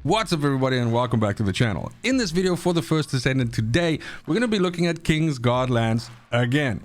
What's up everybody and welcome back to the channel. In this video for the First Descendant today, we're going to be looking at King's God lands again.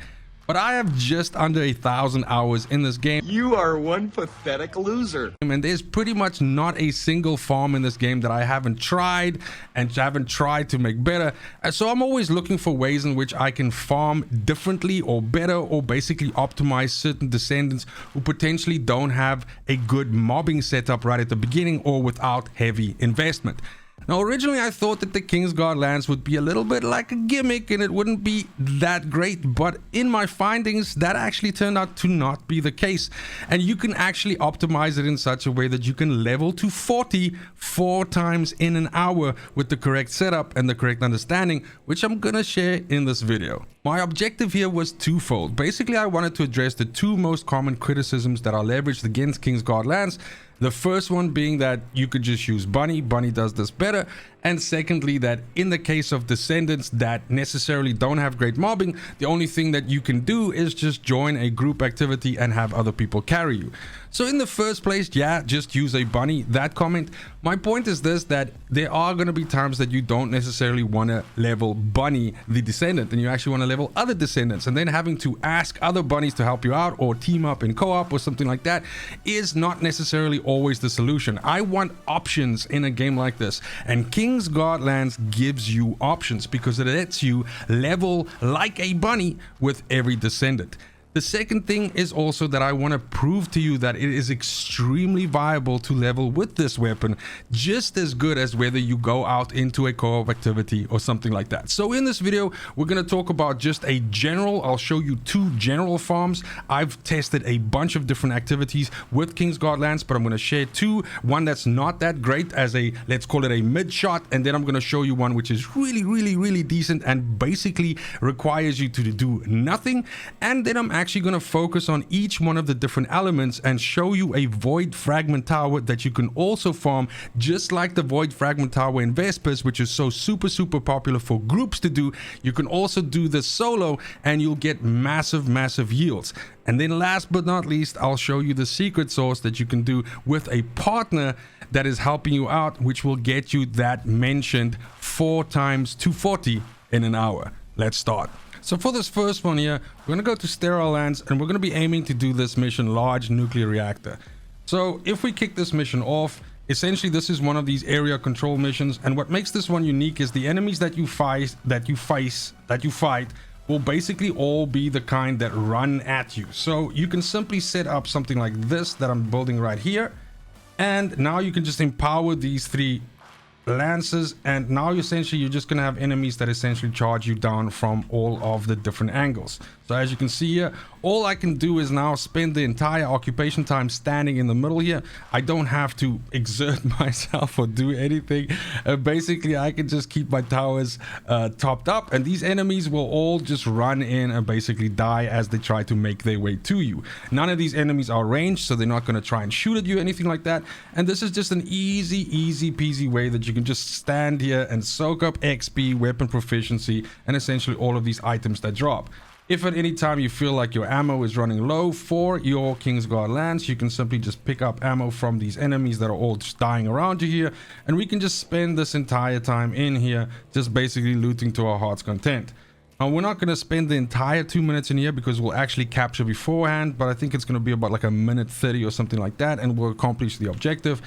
But I have just under 1,000 hours in this game. You are one pathetic loser. And there's pretty much not a single farm in this game that I haven't tried and haven't tried to make better. So I'm always looking for ways in which I can farm differently or better, or basically optimize certain descendants who potentially don't have a good mobbing setup right at the beginning or without heavy investment. Now, originally I thought that the King's God lands would be a little bit like a gimmick and it wouldn't be that great, but in my findings that actually turned out to not be the case, and you can actually optimize it in such a way that you can level to 40 4 times in an hour with the correct setup and the correct understanding, which I'm gonna share in this video. My objective here was twofold. Basically, I wanted to address the two most common criticisms that are leveraged against King's God lands. The first one being that you could just use Bunny does this better, and secondly that in the case of descendants that necessarily don't have great mobbing, the only thing that you can do is just join a group activity and have other people carry you. So in the first place, yeah, just use a Bunny, that comment. My point is this, that there are going to be times that you don't necessarily want to level Bunny the descendant and you actually want to level other descendants, and then having to ask other bunnies to help you out or team up in co-op or something like that is not necessarily always the solution. I want options in a game like this, and King's God lands gives you options because it lets you level like a bunny with every descendant. The second thing is also that I want to prove to you that it is extremely viable to level with this weapon, just as good as whether you go out into a co-op activity or something like that. So in this video, we're going to talk about just a general, I'll show you two general farms. I've tested a bunch of different activities with King's God lands, but I'm going to share two. One that's not that great as a, let's call it a mid shot, and then I'm going to show you one which is really decent and basically requires you to do nothing. And then I'm actually going to focus on each one of the different elements and show you a void fragment tower that you can also farm, just like the void fragment tower in Vespers, which is so super popular for groups to do. You can also do this solo and you'll get massive yields. And then last but not least, I'll show you the secret sauce that you can do with a partner that is helping you out, which will get you that mentioned 4 times 240 in an hour. Let's start. So for this first one here, we're going to go to sterile lands and we're going to be aiming to do this mission, large nuclear reactor. So if we kick this mission off, essentially this is one of these area control missions, and what makes this one unique is the enemies that you fight will basically all be the kind that run at you. So you can simply set up something like this that I'm building right here, and now you can just empower these 3 lances, and now essentially you're just going to have enemies that essentially charge you down from all of the different angles. So as you can see here, all I can do is now spend the entire occupation time standing in the middle here. I don't have to exert myself or do anything. Basically I can just keep my towers topped up, and these enemies will all just run in and basically die as they try to make their way to you. None of these enemies are ranged, so they're not going to try and shoot at you, anything like that. And this is just an easy peasy way that you can just stand here and soak up XP, weapon proficiency, and essentially all of these items that drop. If at any time you feel like your ammo is running low for your King's God lands, you can simply just pick up ammo from these enemies that are all just dying around you here, and we can just spend this entire time in here just basically looting to our heart's content. Now, we're not going to spend the entire 2 minutes in here because we'll actually capture beforehand, but I think it's going to be about like a minute 30 or something like that, and we'll accomplish the objective.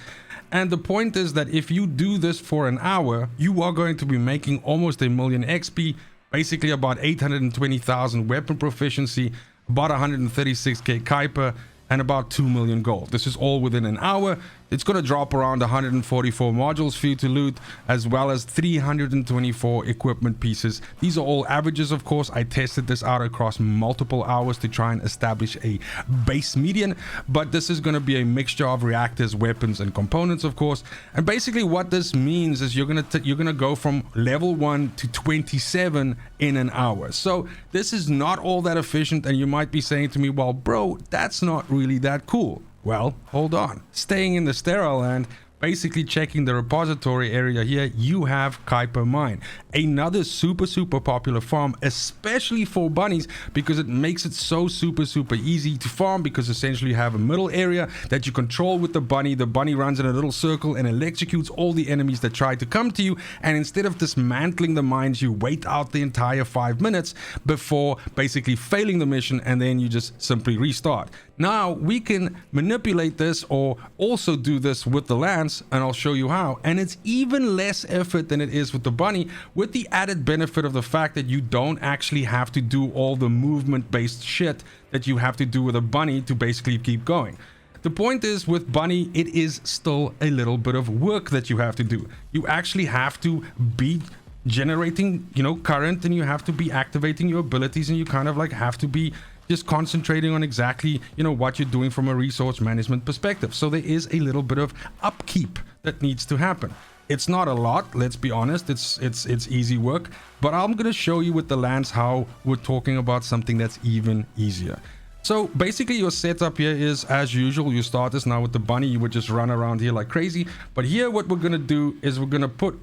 And the point is that if you do this for an hour, you are going to be making almost 1 million XP, basically about 820,000 weapon proficiency, about 136k Kuiper, and about 2 million gold. This is all within an hour. It's going to drop around 144 modules for you to loot, as well as 324 equipment pieces. These are all averages, of course. I tested this out across multiple hours to try and establish a base median, but this is going to be a mixture of reactors, weapons, and components, of course. And basically what this means is you're going to go from level 1 to 27 in an hour. So this is not all that efficient, and you might be saying to me, well, bro, that's not really that cool. Well, hold on. Staying in the sterile land, basically checking the repository area here, you have Kuiper Mine, another super popular farm, especially for bunnies, because it makes it so super easy to farm, because essentially you have a middle area that you control with the bunny. The bunny runs in a little circle and electrocutes all the enemies that try to come to you, and instead of dismantling the mines, you wait out the entire 5 minutes before basically failing the mission, and then you just simply restart. Now we can manipulate this or also do this with the lance, and I'll show you how, and it's even less effort than it is with the bunny, with the added benefit of the fact that you don't actually have to do all the movement based shit that you have to do with a bunny to basically keep going. The point is, with bunny, it is still a little bit of work that you have to do. You actually have to be generating, current, and you have to be activating your abilities, and you kind of like have to be just concentrating on exactly, what you're doing from a resource management perspective. So there is a little bit of upkeep that needs to happen. It's not a lot, let's be honest. It's easy work, but I'm going to show you with the lance how we're talking about something that's even easier. So basically your setup here is, as usual, you start this now with the bunny. You would just run around here like crazy, but here what we're going to do is we're going to put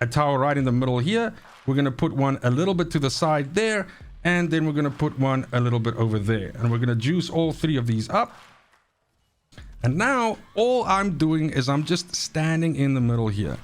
a tower right in the middle here. We're going to put one a little bit to the side there, and then we're going to put one a little bit over there, and we're going to juice all three of these up. And now all I'm doing is I'm just standing in the middle here.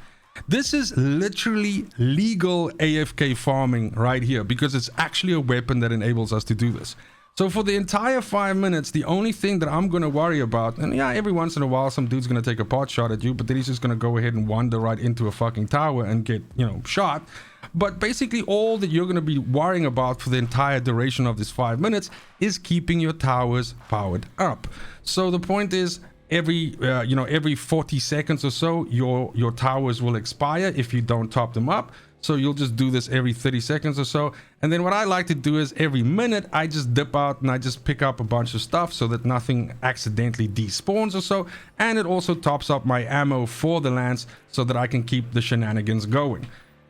This is literally legal AFK farming right here, because it's actually a weapon that enables us to do this. So for the entire 5 minutes, the only thing that I'm going to worry about, and yeah, every once in a while some dude's going to take a pot shot at you, but then he's just going to go ahead and wander right into a fucking tower and get, shot. But basically all that you're going to be worrying about for the entire duration of this 5 minutes is keeping your towers powered up. So the point is, every 40 seconds or so, your towers will expire if you don't top them up. So you'll just do this every 30 seconds or so. And then what I like to do is every minute I just dip out and I just pick up a bunch of stuff so that nothing accidentally despawns or so. And it also tops up my ammo for the lance so that I can keep the shenanigans going.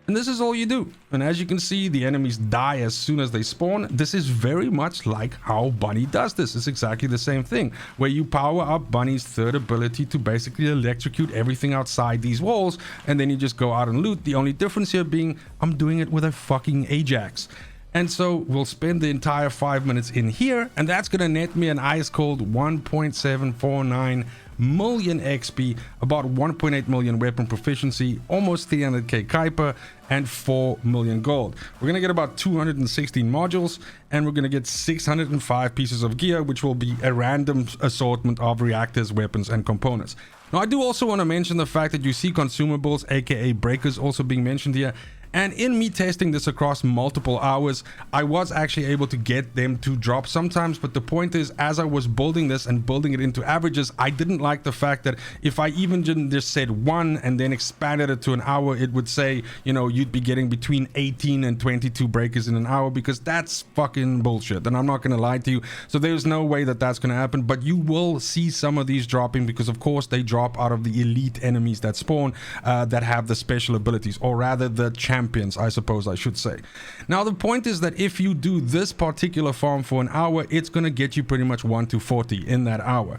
And this is all you do. And as you can see, the enemies die as soon as they spawn. This is very much like how Bunny does this. It's exactly the same thing, where you power up Bunny's third ability to basically electrocute everything outside these walls, and then you just go out and loot. The only difference here being I'm doing it with a fucking Ajax. And so we'll spend the entire 5 minutes in here, and that's going to net me an ice cold 1.749 million XP, about 1.8 million weapon proficiency, almost 300k Kuiper, and 4 million gold. We're going to get about 216 modules, and we're going to get 605 pieces of gear, which will be a random assortment of reactors, weapons, and components. Now, I do also want to mention the fact that you see consumables, aka breakers, also being mentioned here. And in me testing this across multiple hours, I was actually able to get them to drop sometimes. But the point is, as I was building this and building it into averages, I didn't like the fact that if I even just said 1 and then expanded it to an hour, it would say, you'd be getting between 18 and 22 breakers in an hour, because that's fucking bullshit. And I'm not going to lie to you. So there's no way that that's going to happen. But you will see some of these dropping, because of course they drop out of the elite enemies that spawn that have the special abilities, or rather the champions, I suppose I should say. Now the point is that if you do this particular farm for an hour, it's going to get you pretty much 1 to 40 in that hour.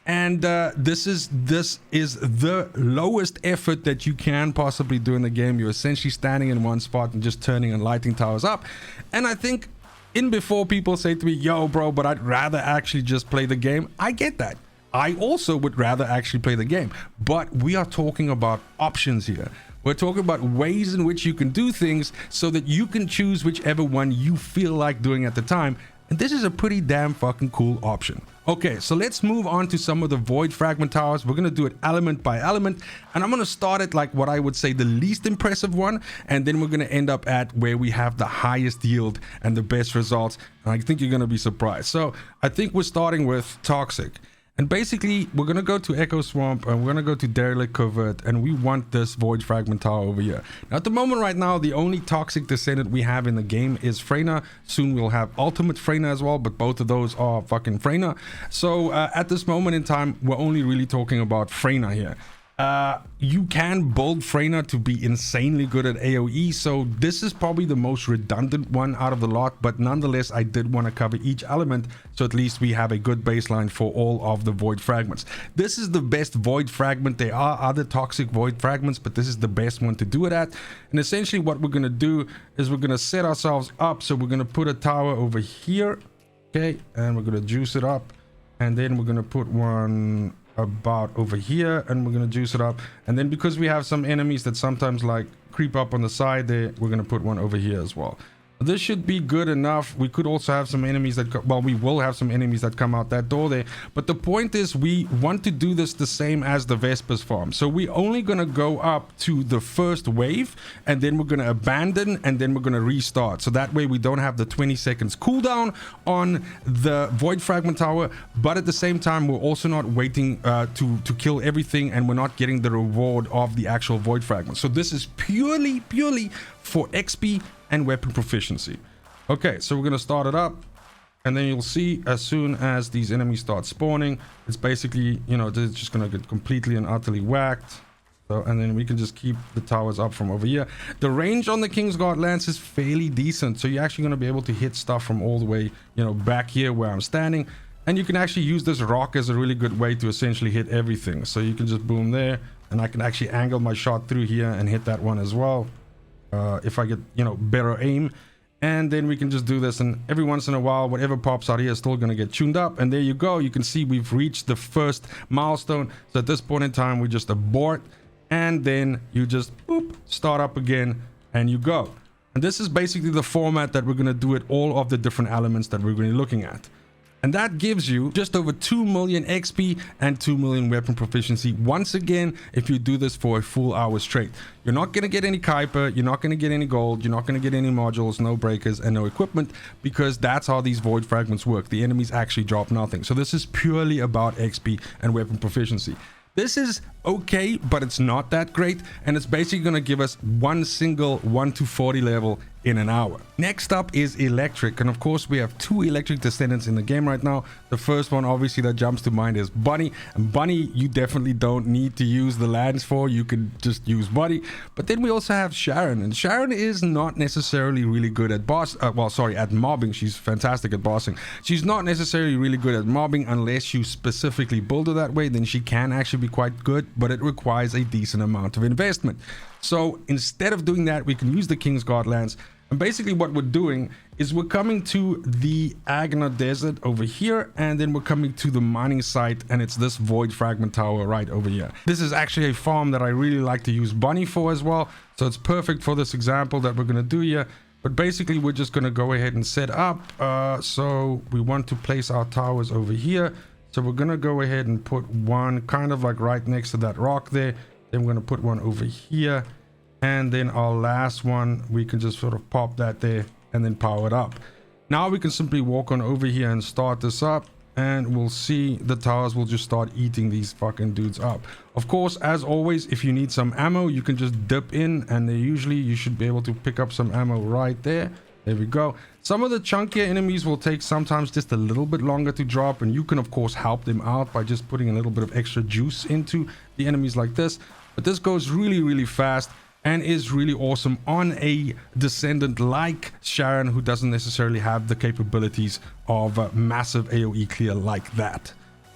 And this is the lowest effort that you can possibly do in the game. You're essentially standing in one spot and just turning and lighting towers up. And I think before people say to me, yo bro, but I'd rather actually just play the game. I get that. I also would rather actually play the game, but we are talking about options here. We're talking about ways in which you can do things so that you can choose whichever one you feel like doing at the time. And this is a pretty damn fucking cool option. Okay, so let's move on to some of the void fragment towers. We're going to do it element by element, and I'm going to start at like what I would say the least impressive one, and then we're going to end up at where we have the highest yield and the best results. And I think you're going to be surprised. So I think we're starting with toxic. And basically, we're going to go to Echo Swamp, and we're going to go to Derelict Covert, and we want this Void Fragment Tower over here. Now, at the moment right now, the only Toxic Descendant we have in the game is Freyna. Soon we'll have Ultimate Freyna as well, but both of those are fucking Freyna. So, at this moment in time, we're only really talking about Freyna here. You can build Freyna to be insanely good at AoE, so this is probably the most redundant one out of the lot, but nonetheless I did want to cover each element, so at least we have a good baseline for all of the void fragments. This is the best void fragment. There are other toxic void fragments, but this is the best one to do it at. And essentially what we're going to do is we're going to set ourselves up, so we're going to put a tower over here, okay, and we're going to juice it up, and then we're going to put one about over here, and we're going to juice it up. And then because we have some enemies that sometimes like creep up on the side there, we're going to put one over here as well. This should be good enough. We could also have some enemies that well, we will have some enemies that come out that door there, but the point is we want to do this the same as the Vespers farm. So we're only going to go up to the first wave, and then we're going to abandon, and then we're going to restart, so that way we don't have the 20 seconds cooldown on the void fragment tower, but at the same time we're also not waiting to kill everything, and we're not getting the reward of the actual void fragment. So this is purely for XP and weapon proficiency. Okay, so we're going to start it up, and then you'll see as soon as these enemies start spawning, it's basically, you know, it's just going to get completely and utterly whacked. So, and then we can just keep the towers up from over here. The range on the Kingsguard Lance is fairly decent, so you're actually going to be able to hit stuff from all the way, you know, back here where I'm standing. And you can actually use this rock as a really good way to essentially hit everything. So you can just boom there, and I can actually angle my shot through here and hit that one as well. If I get, you know, better aim. And then we can just do this, and every once in a while whatever pops out here is still going to get tuned up. And there you go, you can see we've reached the first milestone. So at this point in time we just abort, and then you just boop, start up again, and you go. And this is basically the format that we're going to do it, all of the different elements that we're going to be looking at. And that gives you just over 2 million XP and 2 million weapon proficiency. Once again, if you do this for a full hour straight, you're not going to get any Kuiper, you're not going to get any gold, you're not going to get any modules, no breakers, and no equipment, because that's how these void fragments work. The enemies actually drop nothing. So this is purely about XP and weapon proficiency. This is okay, but it's not that great, and it's basically going to give us one single 1 to 40 level in an hour. Next up is electric, and of course we have 2 electric descendants in the game right now. The first one obviously that jumps to mind is Bunny, and Bunny you definitely don't need to use the lance for, you can just use Bunny. But then we also have Sharon, and Sharon is not necessarily really good at at mobbing. She's fantastic at bossing. She's not necessarily really good at mobbing unless you specifically build her that way. Then she can actually be quite good, but it requires a decent amount of investment. So instead of doing that, we can use the Kingsguard Lance. And basically what we're doing is we're coming to the Agna Desert over here, and then we're coming to the mining site, and it's this void fragment tower right over here. This is actually a farm that I really like to use Bunny for as well, so it's perfect for this example that we're going to do here. But basically we're just going to go ahead and set up, so we want to place our towers over here. So we're going to go ahead and put one kind of like right next to that rock there. Then we're going to put one over here, and then our last one we can just sort of pop that there and then power it up. Now we can simply walk on over here and start this up, and we'll see the towers will just start eating these fucking dudes up. Of course, as always, if you need some ammo, you can just dip in, and usually you should be able to pick up some ammo right there. There we go. Some of the chunkier enemies will take sometimes just a little bit longer to drop, and you can of course help them out by just putting a little bit of extra juice into the enemies like this. But this goes really fast and is really awesome on a descendant like Sharon, who doesn't necessarily have the capabilities of a massive AoE clear like that.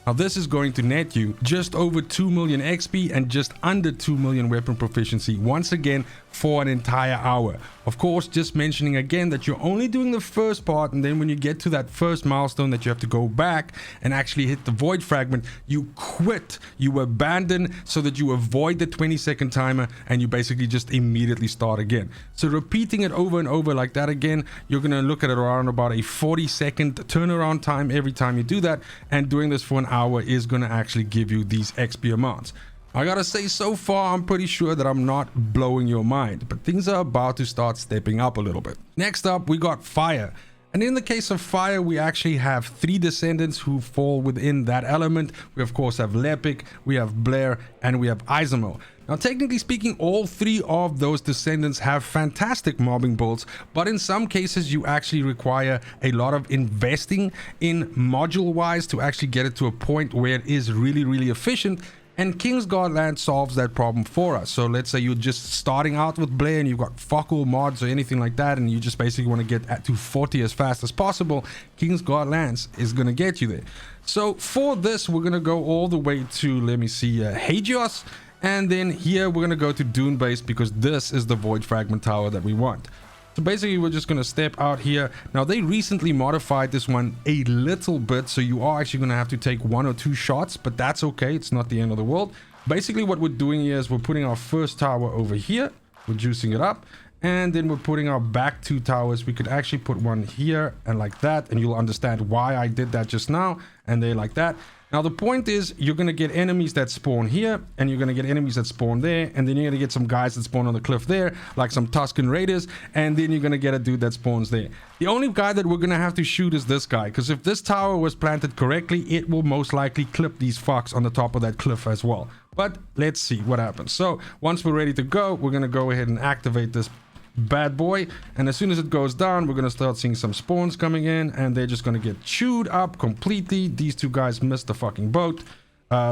Now this is going to net you just over 2 million XP and just under 2 million weapon proficiency, once again for an entire hour. Of course, just mentioning again that you're only doing the first part, and then when you get to that first milestone that you have to go back and actually hit the void fragment, you quit, you abandon, so that you avoid the 20-second timer and you basically just immediately start again. So repeating it over and over like that again, you're going to look at it around about a 40-second turnaround time every time you do that, and doing this for an hour is going to actually give you these XP amounts. I gotta say, so far I'm pretty sure that I'm not blowing your mind, but things are about to start stepping up a little bit. Next up we got fire, and in the case of fire we actually have 3 descendants who fall within that element. We of course have Lepic, we have Blair, and we have Izamo. Now technically speaking, all 3 of those descendants have fantastic mobbing builds, but in some cases you actually require a lot of investing in module wise to actually get it to a point where it is really efficient. And Kingsguard Lance solves that problem for us. So let's say you're just starting out with Blair and you've got fuck all mods or anything like that, and you just basically want to get to 40 as fast as possible. Kingsguard Lance is going to get you there. So for this, we're going to go all the way to, let me see, Hagios. And then here we're going to go to Dune Base because this is the Void Fragment Tower that we want. So basically, we're just going to step out here. Now, they recently modified this one a little bit, so you are actually going to have to take 1 or 2 shots, but that's okay. It's not the end of the world. Basically, what we're doing here is we're putting our first tower over here. We're juicing it up. And then we're putting our back 2 towers. We could actually put one here and like that, and you'll understand why I did that just now. And they like that. Now, the point is you're going to get enemies that spawn here, and you're going to get enemies that spawn there, and then you're going to get some guys that spawn on the cliff there, like some Tuscan Raiders, and then you're going to get a dude that spawns there. The only guy that we're going to have to shoot is this guy, because if this tower was planted correctly, it will most likely clip these fucks on the top of that cliff as well. But let's see what happens. So once we're ready to go, we're going to go ahead and activate this bad boy, and as soon as it goes down, we're going to start seeing some spawns coming in, and they're just going to get chewed up completely. These 2 guys missed the fucking boat,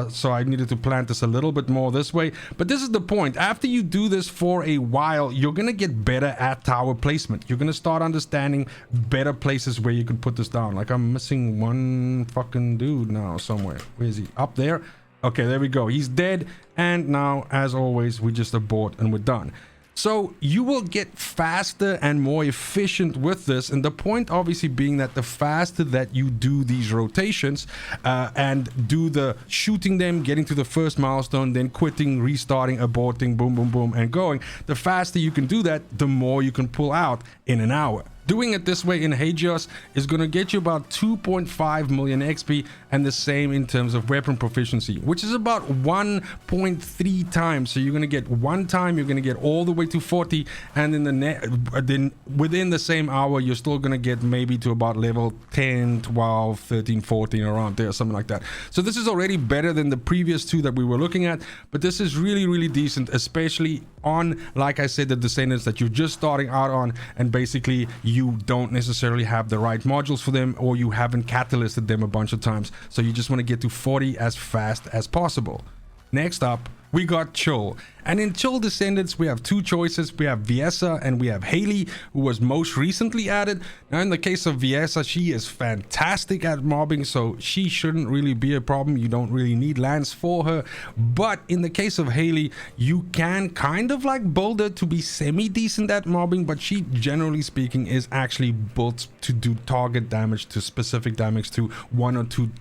so I needed to plant this a little bit more this way. But this is the point. After you do this for a while, you're going to get better at tower placement. You're going to start understanding better places where you can put this down. Like, I'm missing one fucking dude now somewhere. Where is he? Up there. Okay, there we go. He's dead. And now, as always, we just abort and we're done. So you will get faster and more efficient with this, and the point obviously being that the faster that you do these rotations and do the shooting them, getting to the first milestone, then quitting, restarting, aborting, boom, boom, boom, and going, the faster you can do that, the more you can pull out in an hour. Doing it this way in Hagios is going to get you about 2.5 million XP, and the same in terms of weapon proficiency, which is about 1.3 times. So you're going to get 1 time, you're going to get all the way to 40, and then within the same hour, you're still going to get maybe to about level 10, 12, 13, 14, around there, something like that. So this is already better than the previous 2 that we were looking at, but this is really, really decent, especially on, like I said, the Descendants that you're just starting out on, and basically you don't necessarily have the right modules for them, or you haven't catalysted them a bunch of times, so you just want to get to 40 as fast as possible. Next up, we got Chill. And in Chill Descendants, we have 2 choices. We have Viessa and we have Haley, who was most recently added. Now, in the case of Viessa, she is fantastic at mobbing, so she shouldn't really be a problem. You don't really need Lance for her. But in the case of Haley, you can kind of like build her to be semi-decent at mobbing, but she, generally speaking, is actually built to do target damage, to specific damage to 1 or 2,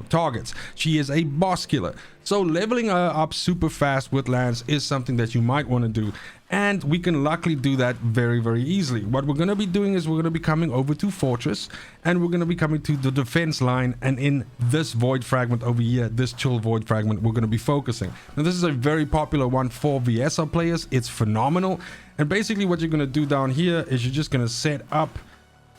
targets. She is a boss killer. So leveling her up super fast with Lance is something that you might want to do, and we can luckily do that very, very easily. What we're going to be doing is we're going to be coming over to Fortress, and we're going to be coming to the defense line, and in this Void Fragment over here, this Chill Void Fragment, we're going to be focusing. Now, this is a very popular one for VSR players. It's phenomenal, and basically what you're going to do down here is you're just going to set up,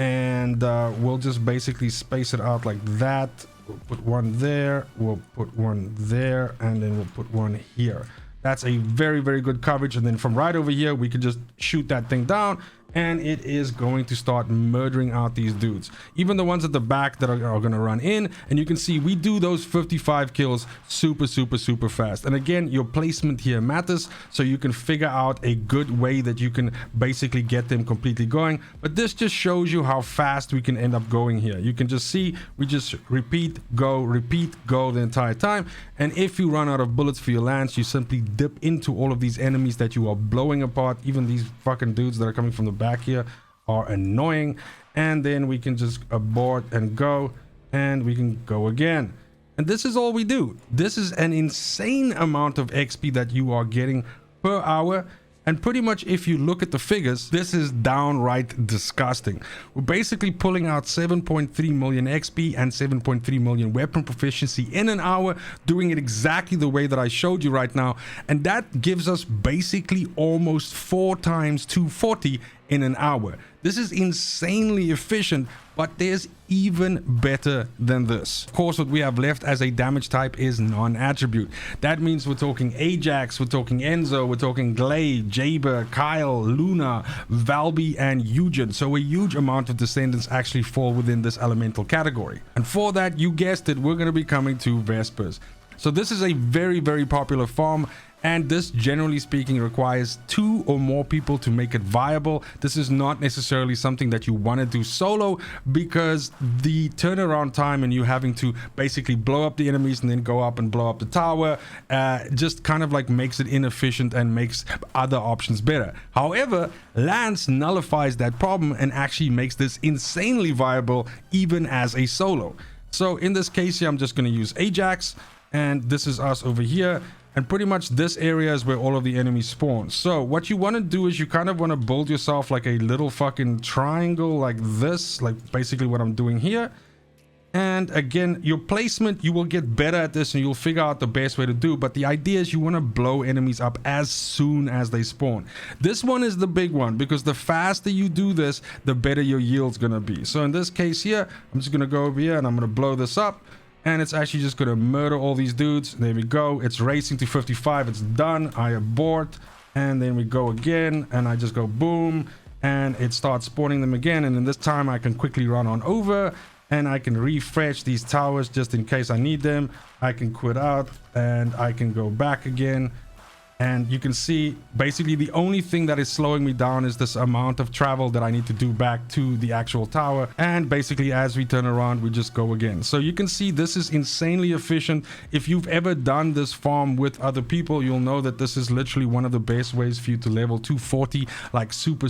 and we'll just basically space it out like that. We'll put one there, we'll put one there, and then we'll put one here. That's a very, very good coverage. And then from right over here, we can just shoot that thing down, and it is going to start murdering out these dudes, even the ones at the back that are going to run in. And you can see we do those 55 kills super, super, super fast. And again, your placement here matters, so you can figure out a good way that you can basically get them completely going. But this just shows you how fast we can end up going here. You can just see we just repeat, go the entire time. And if you run out of bullets for your Lance, you simply dip into all of these enemies that you are blowing apart. Even these fucking dudes that are coming from the back here are annoying, and then we can just abort and go, and we can go again. And this is all we do. This is an insane amount of XP that you are getting per hour, and pretty much if you look at the figures, this is downright disgusting. We're basically pulling out 7.3 million XP and 7.3 million weapon proficiency in an hour, doing it exactly the way that I showed you right now, and that gives us basically almost 4 times 240 in an hour. This is insanely efficient, but there's even better than this. Of course, what we have left as a damage type is non-attribute. That means we're talking Ajax, we're talking Enzo, we're talking Glade, Jaber, Kyle, Luna, Valby, and Eugen. So a huge amount of Descendants actually fall within this elemental category. And for that, you guessed it, we're going to be coming to Vespers. So this is a very, very popular farm, and this, generally speaking, requires 2 or more people to make it viable. This is not necessarily something that you want to do solo, because the turnaround time and you having to basically blow up the enemies and then go up and blow up the tower just kind of like makes it inefficient and makes other options better. However, Lance nullifies that problem and actually makes this insanely viable even as a solo. So in this case here, I'm just going to use Ajax, and this is us over here. And pretty much this area is where all of the enemies spawn. So what you want to do is you kind of want to build yourself like a little fucking triangle like this, like basically what I'm doing here. And again, your placement, you will get better at this and you'll figure out the best way to do. But the idea is you want to blow enemies up as soon as they spawn. This one is the big one, because the faster you do this, the better your yield's going to be. So in this case here, I'm just going to go over here and I'm going to blow this up. And it's actually just going to murder all these dudes. There we go. It's racing to 55. It's done. I abort. And then we go again. And I just go boom. And it starts spawning them again. And in this time, I can quickly run on over. And I can refresh these towers just in case I need them. I can quit out. And I can go back again. And you can see basically the only thing that is slowing me down is this amount of travel that I need to do back to the actual tower. And basically as we turn around, we just go again. So you can see this is insanely efficient. If you've ever done this farm with other people, you'll know that this is literally one of the best ways for you to level 240 like super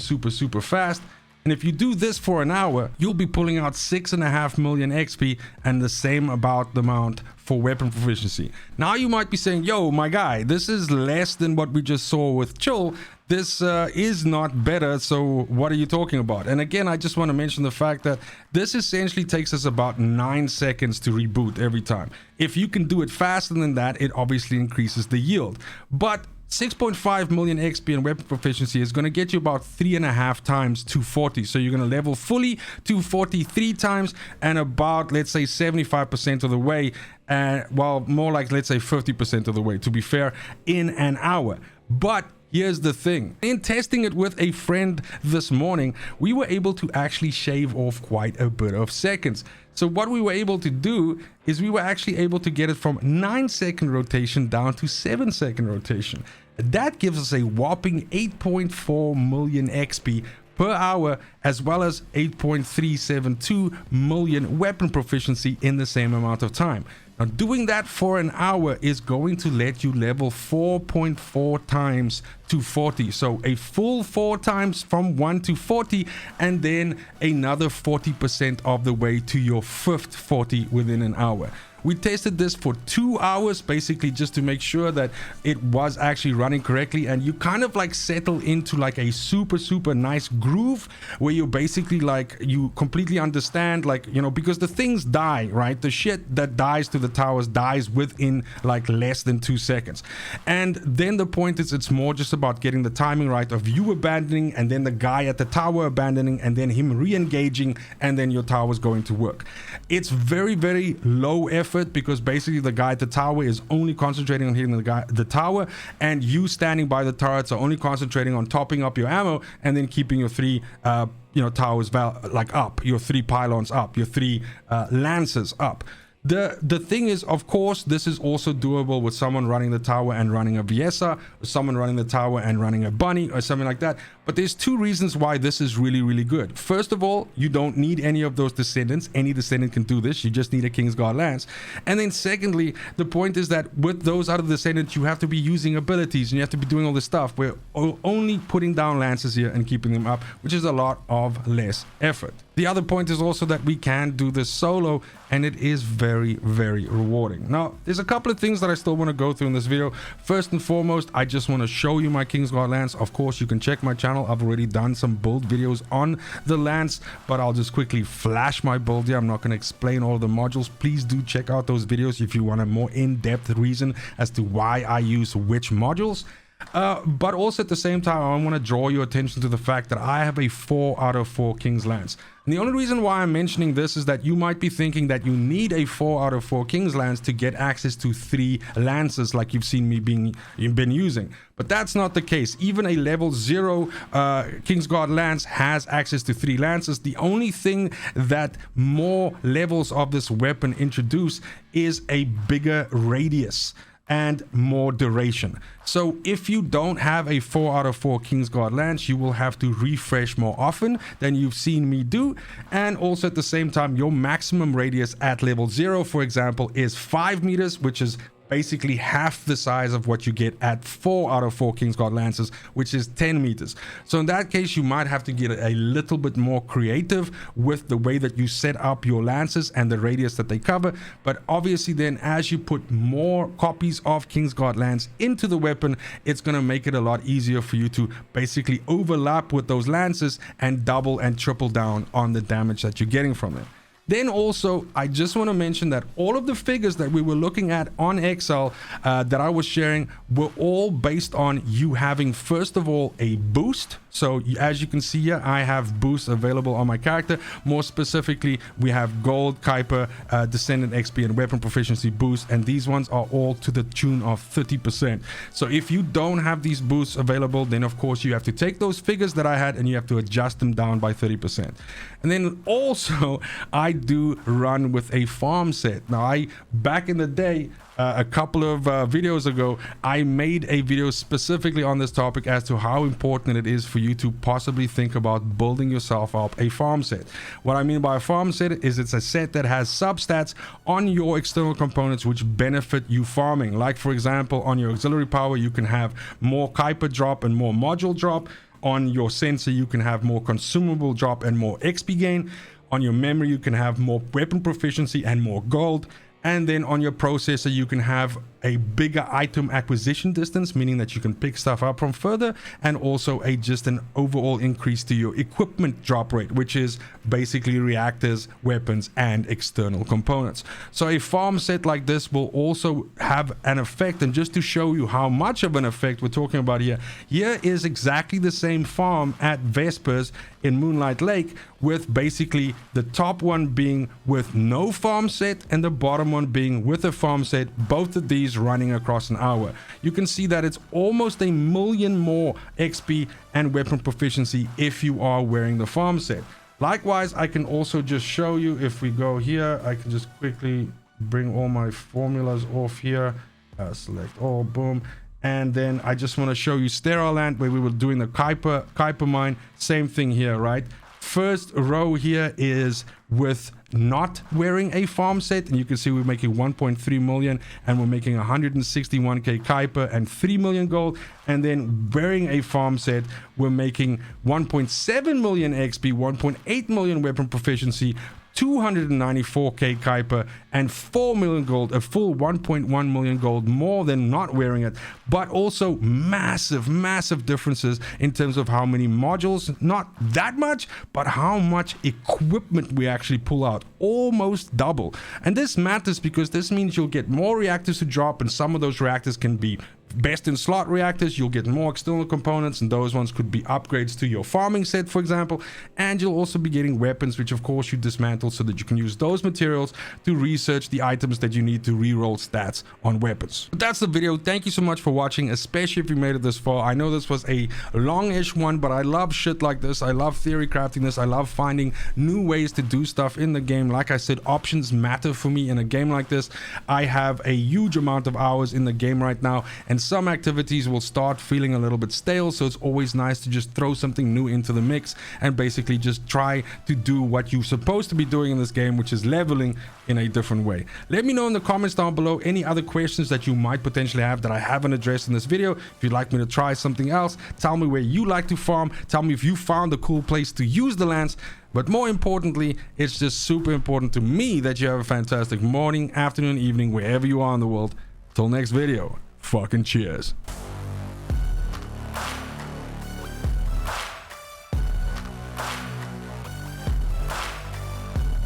fast. And if you do this for an hour, you'll be pulling out 6.5 million XP and the same about the amount for weapon proficiency. Now you might be saying, yo, my guy, this is less than what we just saw with Chill. This is not better, so what are you talking about? And again, I just want to mention the fact that this essentially takes us about 9 seconds to reboot every time. If you can do it faster than that, it obviously increases the yield. But 6.5 million XP and weapon proficiency is going to get you about 3.5 times 240. So you're going to level fully 240 3 times and about, let's say, 75% of the way. Well, more like, let's say, 50% of the way, to be fair, in an hour. But here's the thing. In testing it with a friend this morning, we were able to actually shave off quite a bit of seconds. So what we were able to do is we were actually able to get it from 9-second rotation down to 7-second rotation. That gives us a whopping 8.4 million XP per hour, as well as 8.372 million weapon proficiency in the same amount of time. Now, doing that for an hour is going to let you level 4.4 times to 40. So a full 4 times from 1 to 40, and then another 40% of the way to your 5th 40 within an hour. We tested this for 2 hours, basically just to make sure that it was actually running correctly, and you kind of like settle into like a super nice groove where you basically like, you completely understand, like, you know, because the things die, right? The shit that dies to the towers dies within like less than 2 seconds. And then the point is, it's more just about getting the timing right of you abandoning, and then the guy at the tower abandoning, and then him re-engaging, and then your tower is going to work. It's very low effort, because basically the guy at the tower is only concentrating on hitting the tower, and you standing by the turrets are only concentrating on topping up your ammo and then keeping your 3 towers like up, your 3 pylons up, your 3 lances up. The thing is, of course, this is also doable with someone running the tower and running a Viesa, or someone running the tower and running a bunny or something like that. But there's 2 reasons why this is really good. First of all, you don't need any of those descendants. Any descendant can do this. You just need a Kingsguard Lance. And then secondly, the point is that with those other descendants, you have to be using abilities and you have to be doing all this stuff. We're only putting down lances here and keeping them up, which is a lot of less effort. The other point is also that we can do this solo, and it is very rewarding. Now, there's a couple of things that I still want to go through in this video. First and foremost, I just want to show you my Kingsguard Lance. Of course, you can check my channel. I've already done some build videos on the Lance, but I'll just quickly flash my build here. I'm not going to explain all the modules. Please do check out those videos if you want a more in-depth reason as to why I use which modules. But also at the same time, I want to draw your attention to the fact that I have a 4 out of 4 King's Lance. And the only reason why I'm mentioning this is that you might be thinking that you need a 4 out of 4 King's Lance to get access to 3 lances like you've seen me been using. But that's not the case. Even a level 0 Kingsguard Lance has access to 3 lances. The only thing that more levels of this weapon introduce is a bigger radius and more duration. So if you don't have a 4 out of 4 Kingsguard Lance, you will have to refresh more often than you've seen me do. And also at the same time, your maximum radius at level 0, for example, is 5 meters, which is basically half the size of what you get at 4 out of 4 Kingsguard Lances, which is 10 meters. So in that case, you might have to get a little bit more creative with the way that you set up your lances and the radius that they cover. But obviously then, as you put more copies of Kingsguard Lance into the weapon, it's going to make it a lot easier for you to basically overlap with those lances and double and triple down on the damage that you're getting from it. Then also, I just want to mention that all of the figures that we were looking at on Excel that I was sharing were all based on you having, first of all, a boost. So as you can see here, I have boosts available on my character. More specifically, we have Gold, Kuiper, Descendant XP, and Weapon Proficiency boost. And these ones are all to the tune of 30%. So if you don't have these boosts available, then of course you have to take those figures that I had and you have to adjust them down by 30%. And then also, I do run with a farm set. Now, back in the day, a couple of videos ago, I made a video specifically on this topic as to how important it is for you to possibly think about building yourself up a farm set. What I mean by a farm set is it's a set that has substats on your external components which benefit you farming. Like, for example, on your auxiliary power, you can have more Kuiper drop and more module drop. On your sensor, you can have more consumable drop and more XP gain. On your memory, you can have more weapon proficiency and more gold. And then on your processor, you can have a bigger item acquisition distance, meaning that you can pick stuff up from further, and also just an overall increase to your equipment drop rate, which is basically reactors, weapons, and external components. So a farm set like this will also have an effect. And just to show you how much of an effect we're talking about here is exactly the same farm at Vespers in Moonlight Lake, with basically the top one being with no farm set and the bottom one being with a farm set, both of these running across an hour. You can see that it's almost 1 million more XP and weapon proficiency if you are wearing the farm set. Likewise, I can also just show you, if we go here, I can just quickly bring all my formulas off here, select all, boom. And then I just want to show you Sterile Land, where we were doing the Kuiper mine. Same thing here, right? First row here is with not wearing a farm set, and you can see we're making 1.3 million and we're making 161k Kuiper and 3 million gold. And then wearing a farm set, we're making 1.7 million XP, 1.8 million weapon proficiency, 294k Kuiper, and 4 million gold, a full 1.1 million gold more than not wearing it. But also massive differences in terms of how many modules, not that much, but how much equipment we actually pull out, almost double. And this matters because this means you'll get more reactors to drop, and some of those reactors can be best in slot reactors. You'll get more external components, and those ones could be upgrades to your farming set, for example. And you'll also be getting weapons, which of course you dismantle so that you can use those materials to research the items that you need to reroll stats on weapons. But that's the video. Thank you so much for watching, especially if you made it this far. I know this was a long-ish one, but I love shit like this. I love theory crafting this. I love finding new ways to do stuff in the game. Like I said, options matter for me in a game like this. I have a huge amount of hours in the game right now, and some activities will start feeling a little bit stale, so it's always nice to just throw something new into the mix and basically just try to do what you're supposed to be doing in this game, which is leveling in a different way. Let me know in the comments down below any other questions that you might potentially have that I haven't addressed in this video. If you'd like me to try something else, tell me where you like to farm, tell me if you found a cool place to use the lance. But more importantly, it's just super important to me that you have a fantastic morning, afternoon, evening, wherever you are in the world. Till next video, fucking cheers.